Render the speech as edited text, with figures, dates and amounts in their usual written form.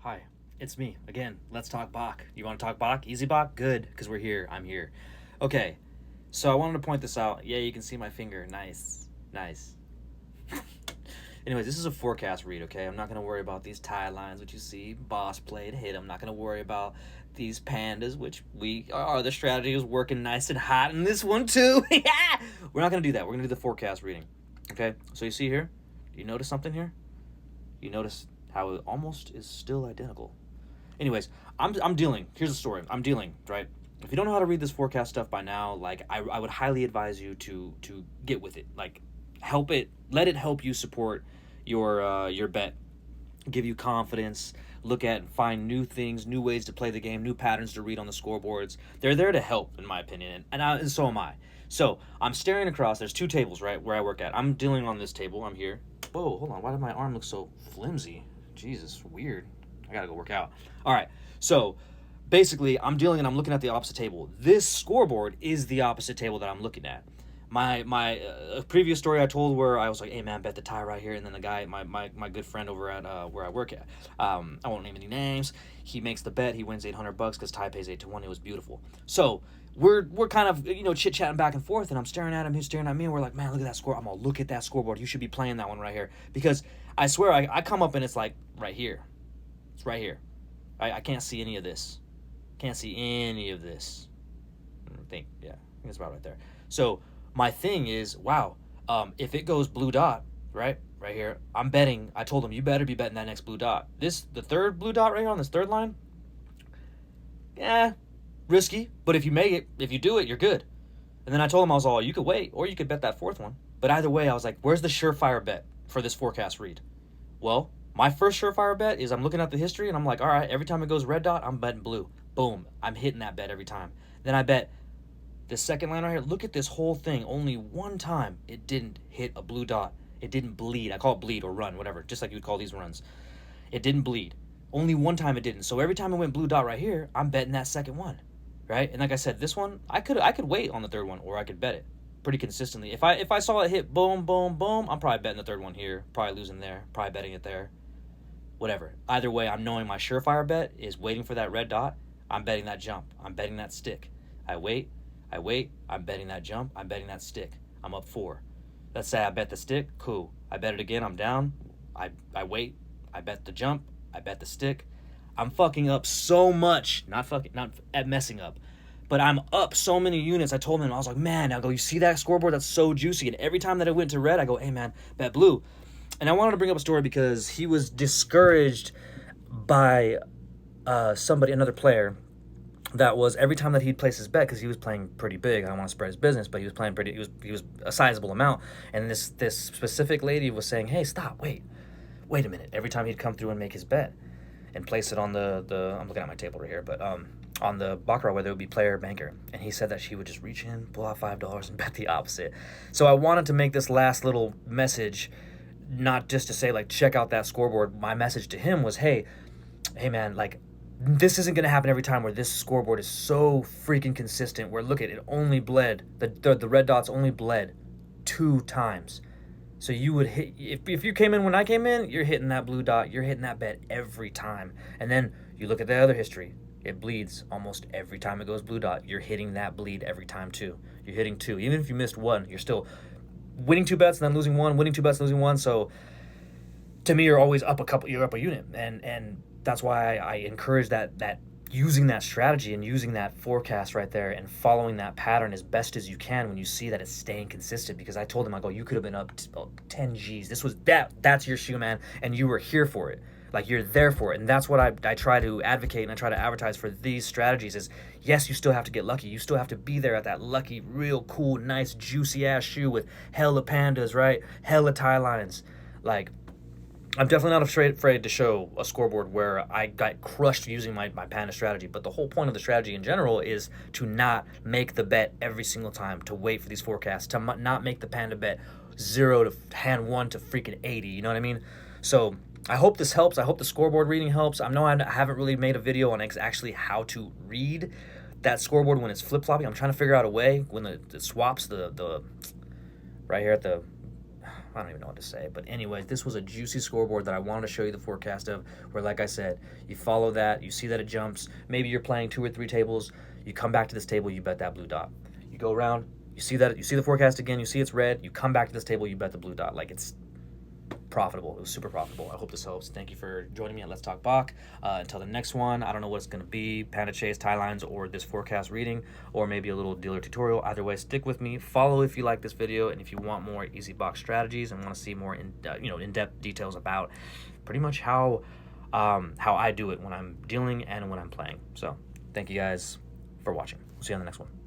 Hi, it's me again. Let's talk Bach. You want to talk Bach? Easy Bach? Good, because we're here. I'm here. Okay, so I wanted to point this out. Yeah, you can see my finger. Nice. Nice. Anyways, this is a forecast read, okay? I'm not going to worry about these tie lines, which you see. Boss played, hit. I'm not going to worry about these pandas, which the strategy is working nice and hot in this one, too. Yeah! We're not going to do that. We're going to do the forecast reading, okay? So you see here? Do you notice something here? You notice how it almost is still identical. Anyways, I'm dealing. Here's the story. I'm dealing, right? If you don't know how to read this forecast stuff by now, like I would highly advise you to get with it. Like let it help you support your bet, give you confidence, look at and find new things, new ways to play the game, new patterns to read on the scoreboards. They're there to help, in my opinion, and so am I. So I'm staring across. There's two tables, right, where I work at. I'm dealing on this table. I'm here. Whoa, hold on. Why did my arm look so flimsy? Jesus, weird. I gotta go work out. All right, so basically, I'm dealing and I'm looking at the opposite table. This scoreboard is the opposite table that I'm looking at. My previous story I told where I was like, hey man, bet the tie right here, and then the guy, my good friend over at where I work at, I won't name any names. He makes the bet, he wins $800 because tie pays 8-1. It was beautiful. So we're kind of chit chatting back and forth, and I'm staring at him, he's staring at me, and we're like, man, look at that score. I'm gonna look at that scoreboard. You should be playing that one right here, because I swear I come up and it's like right here. It's right here. I can't see any of this. Can't see any of this. I think it's about right there. So my thing is, wow, if it goes blue dot, right here, I'm betting. I told him, you better be betting that next blue dot. The third blue dot right here on this third line, risky, but if you do it, you're good. And then I told him, I was all, you could wait, or you could bet that fourth one. But either way, I was like, where's the surefire bet for this forecast read? Well, my first surefire bet is I'm looking at the history, and I'm like, all right, every time it goes red dot, I'm betting blue. Boom, I'm hitting that bet every time. Then I bet this second line right here, look at this whole thing. Only one time it didn't hit a blue dot. It didn't bleed. I call it bleed or run, whatever, just like you would call these runs. It didn't bleed. Only one time it didn't. So every time it went blue dot right here, I'm betting that second one, right? And like I said, this one, I could wait on the third one, or I could bet it pretty consistently. If I saw it hit boom, boom, boom, I'm probably betting the third one here, probably losing there, probably betting it there, whatever. Either way, I'm knowing my surefire bet is waiting for that red dot. I'm betting that jump. I'm betting that stick. I wait, I'm betting that jump, I'm betting that stick. I'm up 4. Let's say I bet the stick, cool. I bet it again, I'm down. I wait, I bet the jump, I bet the stick. I'm fucking up so much. Not at messing up, but I'm up so many units. I told him, I was like, man, I go, you see that scoreboard? That's so juicy. And every time that it went to red, I go, hey man, bet blue. And I wanted to bring up a story because he was discouraged by another player, that was every time that he'd place his bet, because he was playing pretty big. I don't want to spread his business, but he was playing pretty. He was a sizable amount. And this specific lady was saying, "Hey, stop, wait a minute." Every time he'd come through and make his bet, and place it on the I'm looking at my table right here, but on the baccarat where there would be player banker, and he said that she would just reach in, pull out $5, and bet the opposite. So I wanted to make this last little message, not just to say like check out that scoreboard. My message to him was, hey man, like, this isn't going to happen every time where this scoreboard is so freaking consistent where, look at it, only bled, the red dots only bled 2 times. So you would hit, if you came in when I came in, you're hitting that blue dot, you're hitting that bet every time. And then you look at the other history, it bleeds almost every time it goes blue dot. You're hitting that bleed every time too. You're hitting 2. Even if you missed 1, you're still winning 2 bets and then losing 1, winning 2 bets and losing 1. So to me, you're always up you're up a unit. And that's why I encourage that using that strategy and using that forecast right there and following that pattern as best as you can when you see that it's staying consistent. Because I told him, I go, you could have been up 10 G's. That's your shoe, man, and you were here for it. Like, you're there for it. And that's what I try to advocate and I try to advertise for these strategies is, yes, you still have to get lucky. You still have to be there at that lucky, real cool, nice, juicy ass shoe with hella pandas, right? Hella tie lines. Like, I'm definitely not afraid to show a scoreboard where I got crushed using my panda strategy. But the whole point of the strategy in general is to not make the bet every single time, to wait for these forecasts, to not make the panda bet 0 to hand 1 to freaking 80. You know what I mean? So I hope this helps. I hope the scoreboard reading helps. I know I haven't really made a video on actually how to read that scoreboard when it's flip-flopping. I'm trying to figure out a way when it swaps the right here at the I don't even know what to say. But anyways, this was a juicy scoreboard that I wanted to show you the forecast of, where, like I said, you follow that, you see that it jumps. Maybe you're playing 2 or 3 tables. You come back to this table, you bet that blue dot. You go around, you see the forecast again, you see it's red, you come back to this table, you bet the blue dot. Like, it's profitable. It was super profitable. I hope this helps. Thank you for joining me at Let's Talk Bach. Until the next one, I don't know what it's going to be, Panda Chase, tie lines, or this forecast reading, or maybe a little dealer tutorial. Either way, stick with me. Follow if you like this video, and if you want more easy Bach strategies and want to see more in-depth details about pretty much how I do it when I'm dealing and when I'm playing. So thank you guys for watching. We'll see you on the next one.